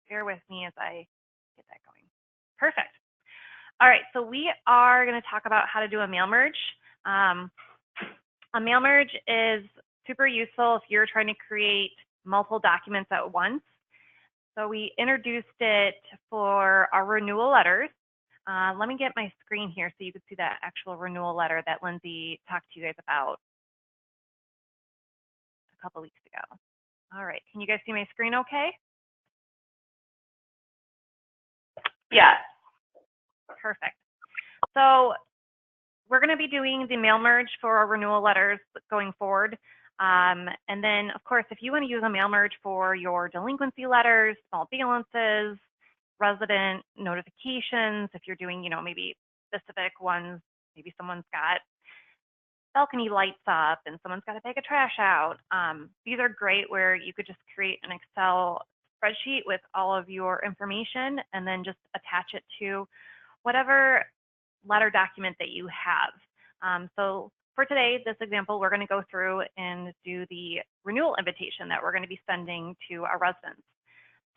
bear with me as I get that going. Perfect. All right, so we are going to talk about how to do a mail merge. A mail merge is super useful if you're trying to create multiple documents at once. So we introduced it for our renewal letters. Let me get my screen here so you can see that actual renewal letter that Lindsay talked to you guys about a couple weeks ago. All right, can you guys see my screen okay? Yeah. Perfect. So we're going to be doing the mail merge for our renewal letters going forward. And then, of course, if you want to use a mail merge for your delinquency letters, small balances, resident notifications, if you're doing, maybe specific ones, maybe someone's got balcony lights up and someone's got to take a trash out. These are great where you could just create an Excel spreadsheet with all of your information and then just attach it to whatever letter document that you have. So for today, this example, we're going to go through and do the renewal invitation that we're going to be sending to our residents.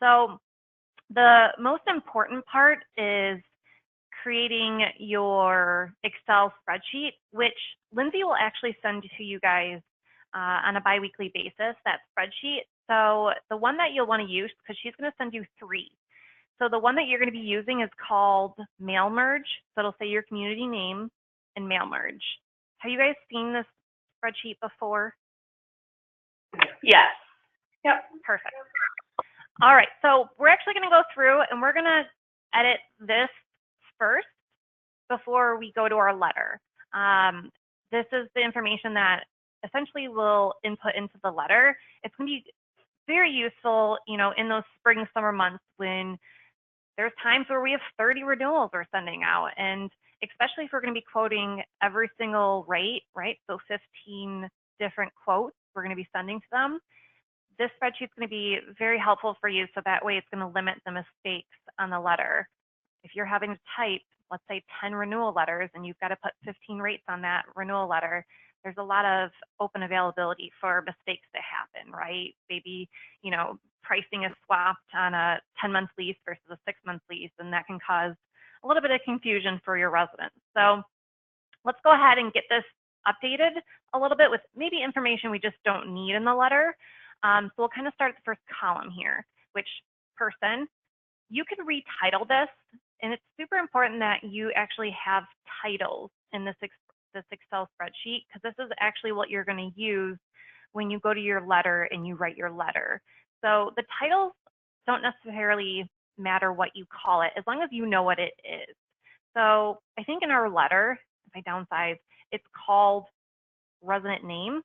So the most important part is creating your Excel spreadsheet, which Lindsay will actually send to you guys on a biweekly basis, that spreadsheet. So the one that you'll want to use, because she's going to send you 3. So the one that you're going to be using is called Mail Merge. So it'll say your community name and Mail Merge. Have you guys seen this spreadsheet before? Yes. Yep. Perfect. All right, so we're actually going to go through and we're going to edit this first before we go to our letter. This is the information that essentially we'll input into the letter. It's going to be very useful, in those spring, summer months when there's times where we have 30 renewals we're sending out, and especially if we're going to be quoting every single rate, right? So 15 different quotes we're going to be sending to them. This spreadsheet is going to be very helpful for you, so that way it's going to limit the mistakes on the letter. If you're having to type, let's say 10 renewal letters, and you've got to put 15 rates on that renewal letter, there's a lot of open availability for mistakes to happen, right? Maybe, pricing is swapped on a 10-month lease versus a 6-month lease, and that can cause a little bit of confusion for your residents. So let's go ahead and get this updated a little bit with maybe information we just don't need in the letter. So we'll kind of start at the first column here, which person. You can retitle this, and it's super important that you actually have titles in this Excel spreadsheet, because this is actually what you're going to use when you go to your letter and you write your letter. So the titles don't necessarily matter what you call it, as long as you know what it is. So I think in our letter, if I downsize, it's called resident name.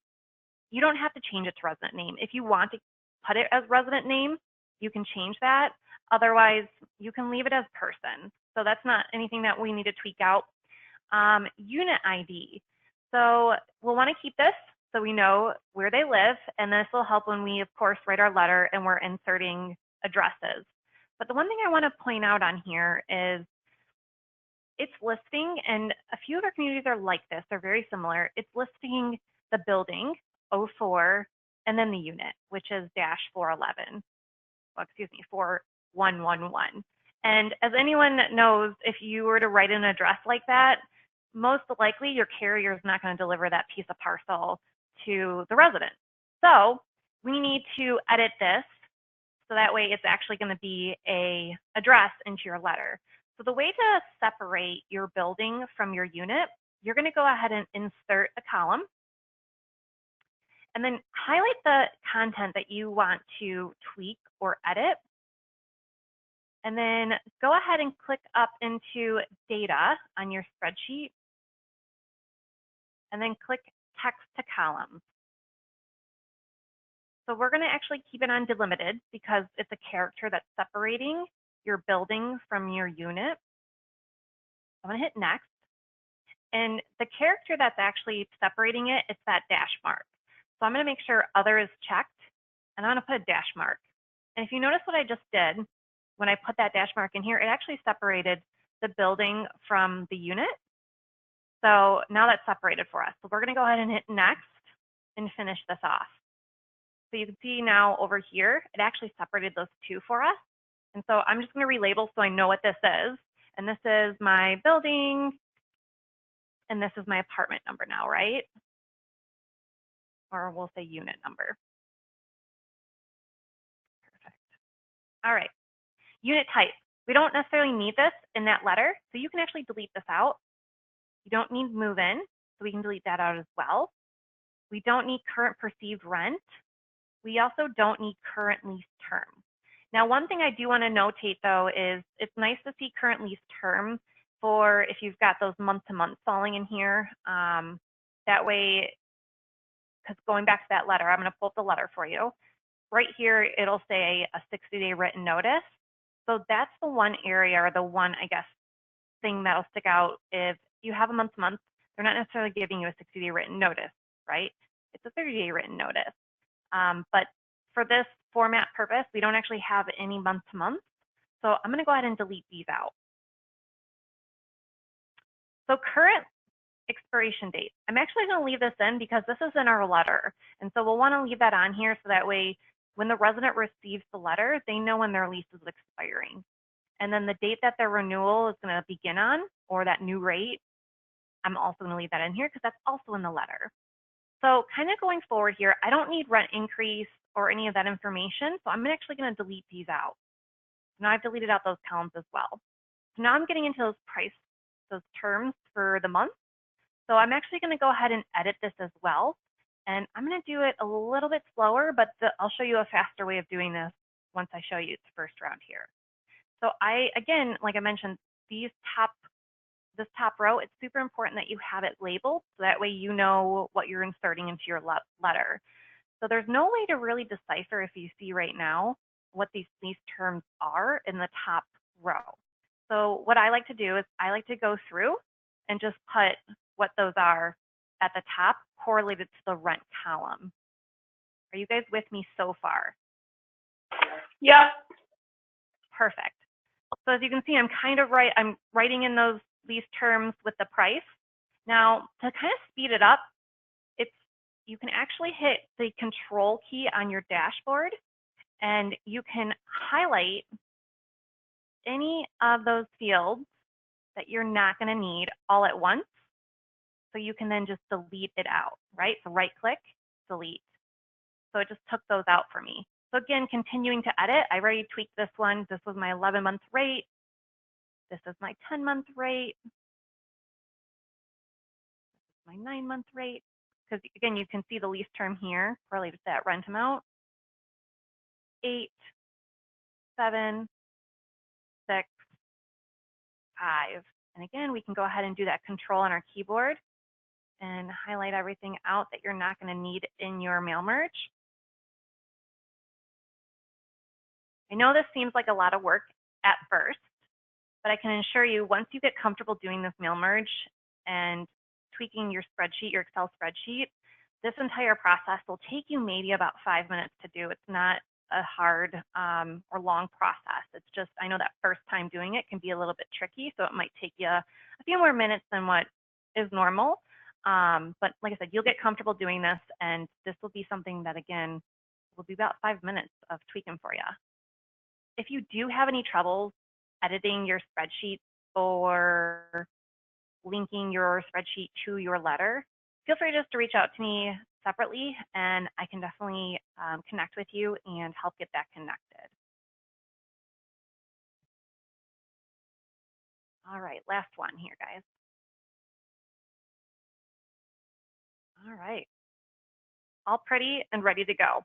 You don't have to change it to resident name. If you want to put it as resident name, you can change that. Otherwise, you can leave it as person. So that's not anything that we need to tweak out. Unit ID. So we'll want to keep this so we know where they live, and this will help when we, of course, write our letter and we're inserting addresses. But the one thing I want to point out on here is it's listing, and a few of our communities are like this. They're very similar. It's listing the building, 04, and then the unit, which is -411. Well, excuse me, 4111. And as anyone knows, if you were to write an address like that, most likely your carrier is not going to deliver that piece of parcel to the resident. So we need to edit this so that way it's actually going to be a address into your letter. So the way to separate your building from your unit, you're going to go ahead and insert a column and then highlight the content that you want to tweak or edit. And then go ahead and click up into data on your spreadsheet and then click text to columns. So we're going to actually keep it on delimited because it's a character that's separating your building from your unit. I'm going to hit next. And the character that's actually separating it, it's that dash mark. So I'm going to make sure other is checked, and I'm going to put a dash mark. And if you notice what I just did, when I put that dash mark in here, it actually separated the building from the unit. So now that's separated for us. So we're going to go ahead and hit next and finish this off. So you can see now over here, it actually separated those two for us. And so I'm just going to relabel so I know what this is. And this is my building, and this is my apartment number now, right? Or we'll say unit number. Perfect. All right. Unit type. We don't necessarily need this in that letter, so you can actually delete this out. You don't need move in, so we can delete that out as well. We don't need current perceived rent. We also don't need current lease term. Now, one thing I do want to notate though is it's nice to see current lease term for if you've got those month to month falling in here. That way, because going back to that letter, I'm going to pull up the letter for you. Right here, it'll say a 60-day written notice. So that's the one area or the one, I guess, thing that'll stick out. If you have a month to month, they're not necessarily giving you a 60-day written notice, right? It's a 30-day written notice. But for this format purpose, we don't actually have any month to month. So I'm going to go ahead and delete these out. So current expiration date. I'm actually going to leave this in because this is in our letter. And so we'll want to leave that on here so that way when the resident receives the letter, they know when their lease is expiring. And then the date that their renewal is going to begin on, or that new rate, I'm also going to leave that in here because that's also in the letter. So kind of going forward here, I don't need rent increase or any of that information. So I'm actually going to delete these out. Now I've deleted out those columns as well. So now I'm getting into those terms for the month. So I'm actually going to go ahead and edit this as well. And I'm going to do it a little bit slower, but I'll show you a faster way of doing this once I show you the first round here. So again, like I mentioned, this top row, it's super important that you have it labeled so that way you know what you're inserting into your letter. So there's no way to really decipher if you see right now what these terms are in the top row. So what I like to do is I like to go through and just put what those are at the top correlated to the rent column. Are you guys with me so far? Yep. Perfect. So as you can see, I'm writing in these terms with the price. Now, to kind of speed it up, you can actually hit the control key on your dashboard and you can highlight any of those fields that you're not going to need all at once. So you can then just delete it out, right? So right click, delete. So it just took those out for me. So again, continuing to edit, I already tweaked this one. This was my 11-month rate. This is my 10-month rate. This is my 9-month rate. Because again, you can see the lease term here correlated to that rent amount. 8, 7, 6, 5. And again, we can go ahead and do that control on our keyboard and highlight everything out that you're not going to need in your mail merge. I know this seems like a lot of work at first, but I can assure you once you get comfortable doing this mail merge and tweaking your spreadsheet, your Excel spreadsheet, this entire process will take you maybe about 5 minutes to do. It's not a hard or long process. It's just, I know that first time doing it can be a little bit tricky, so it might take you a few more minutes than what is normal. But like I said, you'll get comfortable doing this, and this will be something that, again, will be about 5 minutes of tweaking for you. If you do have any troubles editing your spreadsheet or linking your spreadsheet to your letter, feel free just to reach out to me separately, and I can definitely connect with you and help get that connected. All right, last one here, guys. All right, all pretty and ready to go.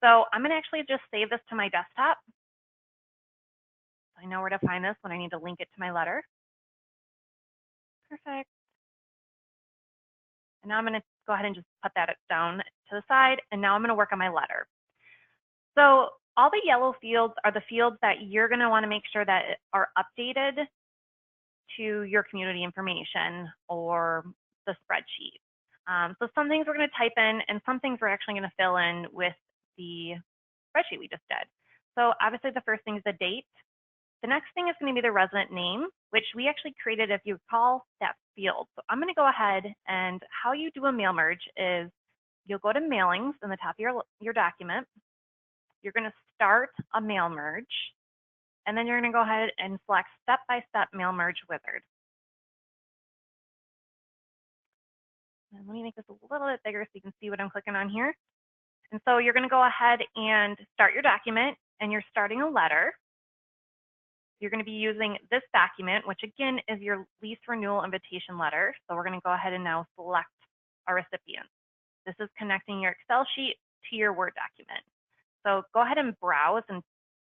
So I'm gonna actually just save this to my desktop. I know where to find this when I need to link it to my letter. Perfect. And now I'm going to go ahead and just put that down to the side. And now I'm going to work on my letter. So all the yellow fields are the fields that you're going to want to make sure that are updated to your community information or the spreadsheet. So some things we're going to type in and some things we're actually going to fill in with the spreadsheet we just did. So obviously the first thing is the date. The next thing is going to be the resident name, which we actually created, if you recall, that field. So I'm going to go ahead, and how you do a mail merge is you'll go to mailings in the top of your document. You're going to start a mail merge. and then you're going to go ahead and select step-by-step mail merge wizard. And let me make this a little bit bigger so you can see what I'm clicking on here. And so you're going to go ahead and start your document, and you're starting a letter. You're going to be using this document, which again is your lease renewal invitation letter. So we're going to go ahead and now select our recipient. This is connecting your Excel sheet to your Word document. So go ahead and browse and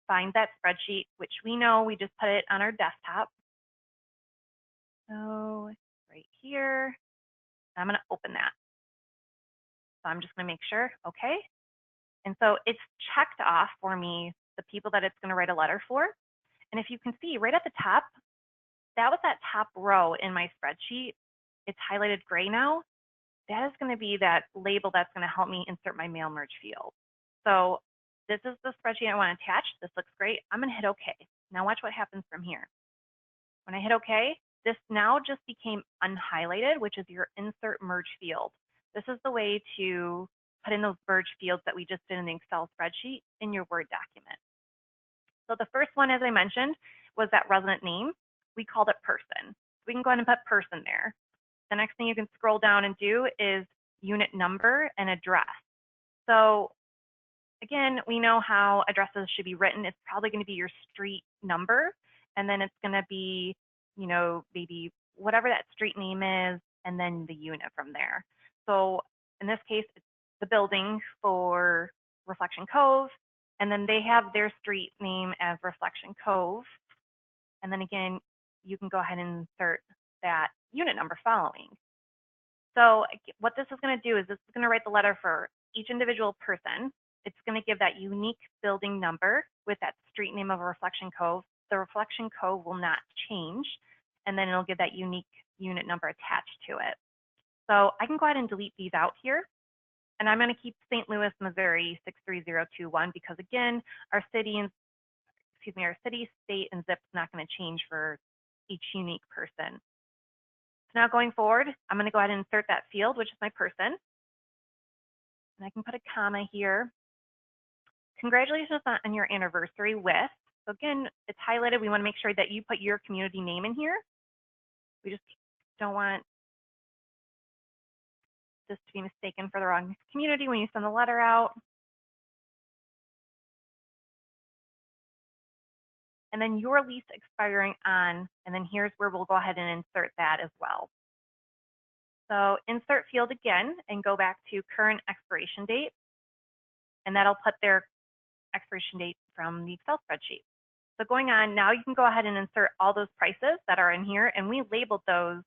find that spreadsheet, which we know we just put it on our desktop. So right here, I'm going to open that. So I'm just going to make sure, okay. And so it's checked off for me the people that it's going to write a letter for. And if you can see right at the top, that was that top row in my spreadsheet. It's highlighted gray now. That is going to be that label that's going to help me insert my mail merge field. So this is the spreadsheet I want to attach. This looks great. I'm going to hit OK. Now watch what happens from here. When I hit OK, this now just became unhighlighted, which is your insert merge field. This is the way to put in those merge fields that we just did in the Excel spreadsheet in your Word document. So the first one, as I mentioned, was that resident name. We called it person. We can go ahead and put person there. The next thing you can scroll down and do is unit number and address. So again, we know how addresses should be written. It's probably going to be your street number, and then it's going to be, you know, maybe whatever that street name is, and then the unit from there. So in this case, it's the building for Reflection Cove, and then they have their street name as Reflection Cove. And then again, you can go ahead and insert that unit number following. So what this is going to do is this is going to write the letter for each individual person. It's going to give that unique building number with that street name of Reflection Cove. The Reflection Cove will not change, and then it'll give that unique unit number attached to it. So I can go ahead and delete these out here, and I'm going to keep St. Louis, Missouri 63021 because again, our city, state, and zip is not going to change for each unique person. So now going forward, I'm going to go ahead and insert that field, which is my person. And I can put a comma here. Congratulations on your anniversary with. So again, it's highlighted. We want to make sure that you put your community name in here. We just don't want this to be mistaken for the wrong community when you send the letter out. And then your lease expiring on, and then here's where we'll go ahead and insert that as well. So insert field again and go back to current expiration date, and that'll put their expiration date from the Excel spreadsheet. So going on, now you can go ahead and insert all those prices that are in here, and we labeled those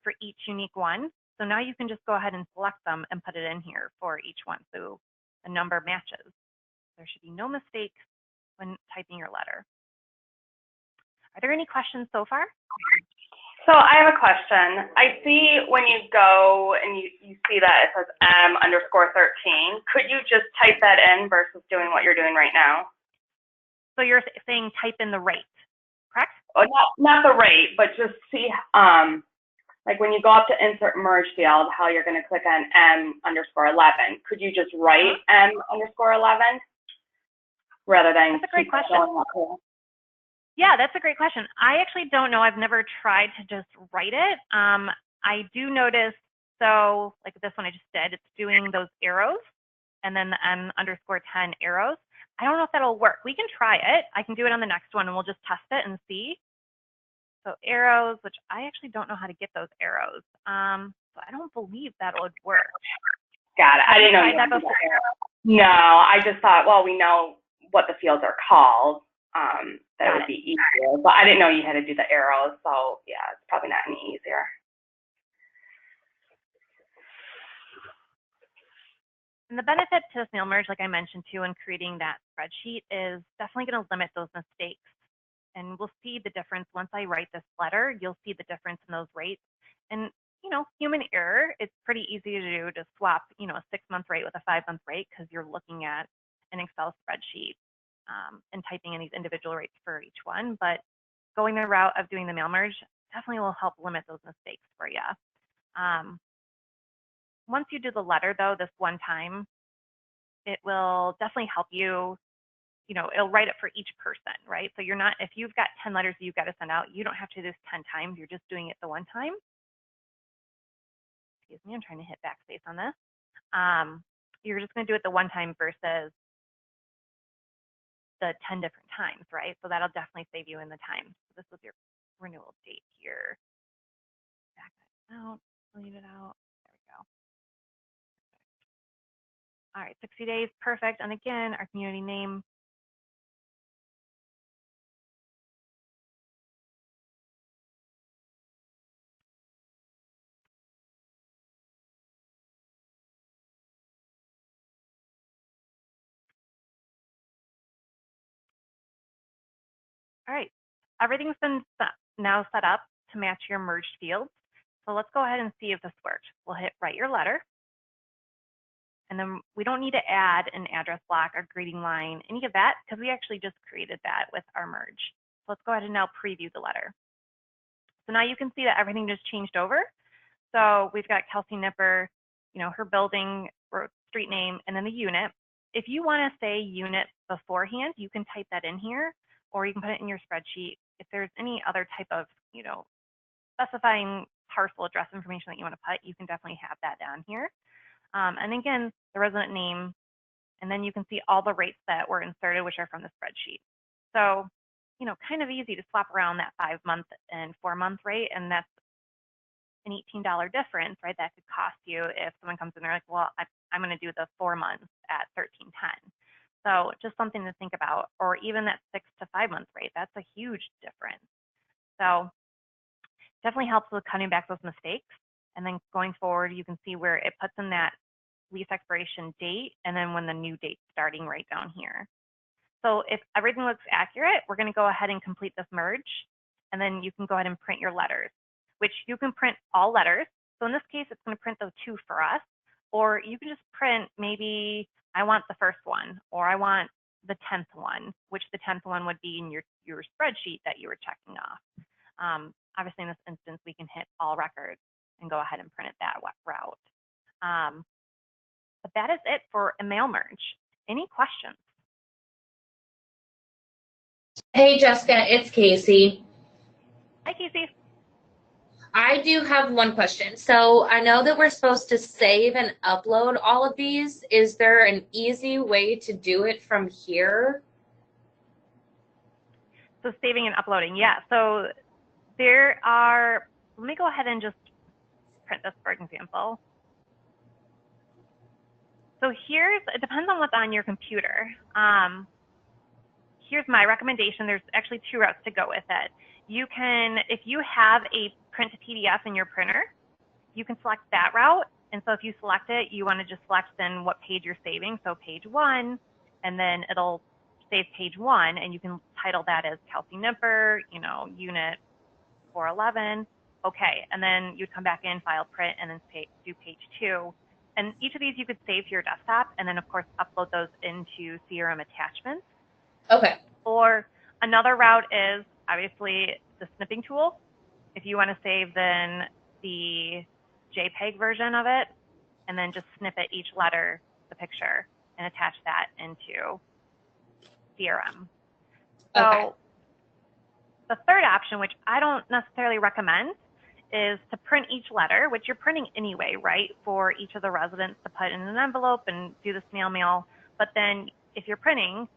for each unique one. So now you can just go ahead and select them and put it in here for each one, so the number matches. There should be no mistakes when typing your letter. Are there any questions so far? So I have a question. I see when you go and you see that it says M_13, could you just type that in versus doing what you're doing right now? So you're saying type in the rate, correct? Oh, not the rate, but just see, like when you go up to insert merge field, how you're going to click on M_11. Could you just write M_11 rather than? That's a great question. Yeah, that's a great question. I actually don't know. I've never tried to just write it. I do notice, so like this one I just did, it's doing those arrows and then the M_10 arrows. I don't know if that'll work. We can try it. I can do it on the next one and we'll just test it and see. So arrows, which I actually don't know how to get those arrows. So I don't believe that would work. Got it. I didn't know you had that before. No, I just thought, well, we know what the fields are called. That it would be easier, but I didn't know you had to do the arrows, so yeah, it's probably not any easier. And the benefit to this mail merge, like I mentioned too, in creating that spreadsheet is definitely going to limit those mistakes. And we'll see the difference once I write this letter. You'll see the difference in those rates. And you know, human error, it's pretty easy to do to swap, you know, a 6-month rate with a 5-month rate because you're looking at an Excel spreadsheet. And typing in these individual rates for each one, but going the route of doing the mail merge definitely will help limit those mistakes for you. Once you do the letter though, this one time, it will definitely help you, you know, it'll write it for each person, right? So you're not, if you've got 10 letters that you've got to send out, you don't have to do this 10 times. You're just doing it the one time. Excuse me, I'm trying to hit backspace on this. You're just going to do it the one time versus the 10 different times, right? So that'll definitely save you in the time. So this was your renewal date here. Back that out, delete it out. There we go. All right, 60 days, perfect. And again, our community name. All right, everything's been now set up to match your merged fields. So let's go ahead and see if this worked. We'll hit write your letter. And then we don't need to add an address block or greeting line, any of that, because we actually just created that with our merge. So let's go ahead and now preview the letter. So now you can see that everything just changed over. So we've got Kelsey Nipper, you know, her building or street name, and then the unit. If you want to say unit beforehand, you can type that in here, or you can put it in your spreadsheet. If there's any other type of, you know, specifying parcel address information that you want to put, you can definitely have that down here. And again, the resident name, and then you can see all the rates that were inserted, which are from the spreadsheet. So, you know, kind of easy to swap around that 5-month and 4-month rate, and that's an $18 difference, right? That could cost you if someone comes in and they're like, well, I'm going to do the 4 months at $13.10. So just something to think about, or even that 6 to 5 month rate. That's a huge difference. So definitely helps with cutting back those mistakes. And then going forward, you can see where it puts in that lease expiration date and then when the new date's starting right down here. So if everything looks accurate, we're going to go ahead and complete this merge. And then you can go ahead and print your letters, which you can print all letters. So in this case, it's going to print those 2 for us. Or you can just print, maybe I want the first one, or I want the 10th one, which the 10th one would be in your spreadsheet that you were checking off. Obviously, in this instance, we can hit all records and go ahead and print it that route. But that is it for a mail merge. Any questions? Hey, Jessica, it's Casey. Hi, Casey. I do have one question. So I know that we're supposed to save and upload all of these. Is there an easy way to do it from here? So saving and uploading, yeah. So there are, let me go ahead and just print this for example. So it depends on what's on your computer. Here's my recommendation. There's actually 2 routes to go with it. You can, if you have a print to PDF in your printer, you can select that route. And so if you select it, you want to just select then what page you're saving. So page 1, and then it'll save page 1, and you can title that as Kelsey Nipper, you know, unit 411. Okay, and then you'd come back in, file print, and then do page 2. And each of these you could save to your desktop, and then of course upload those into CRM attachments. Okay. Or another route is obviously the snipping tool. If you want to save then the JPEG version of it, and then just snippet each letter, the picture, and attach that into CRM. So Okay. the third option, which I don't necessarily recommend, is to print each letter, which you're printing anyway, right, for each of the residents to put in an envelope and do the snail mail. But then if you're printing,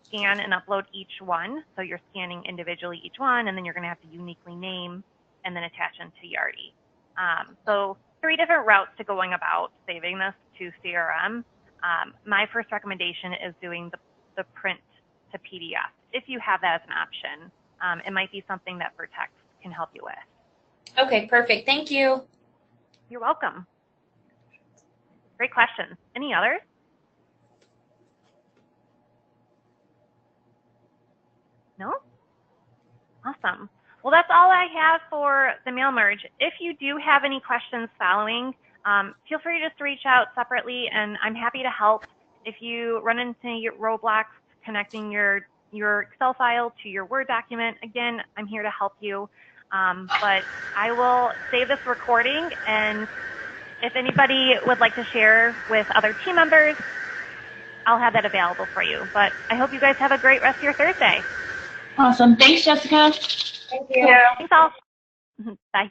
scan and upload each one. So you're scanning individually each one, and then you're going to have to uniquely name and then attach into Yardi. So 3 different routes to going about saving this to CRM. My first recommendation is doing the print to PDF. If you have that as an option, it might be something that Vertex can help you with. Okay, perfect. Thank you. You're welcome. Great questions. Any others? No? Awesome. Well, that's all I have for the mail merge. If you do have any questions following, feel free just to reach out separately, and I'm happy to help. If you run into your roadblocks connecting your Excel file to your Word document, again, I'm here to help you. But I will save this recording, and if anybody would like to share with other team members, I'll have that available for you. But I hope you guys have a great rest of your Thursday. Awesome. Thanks, Jessica. Thank you. Yeah. Thanks all. Bye.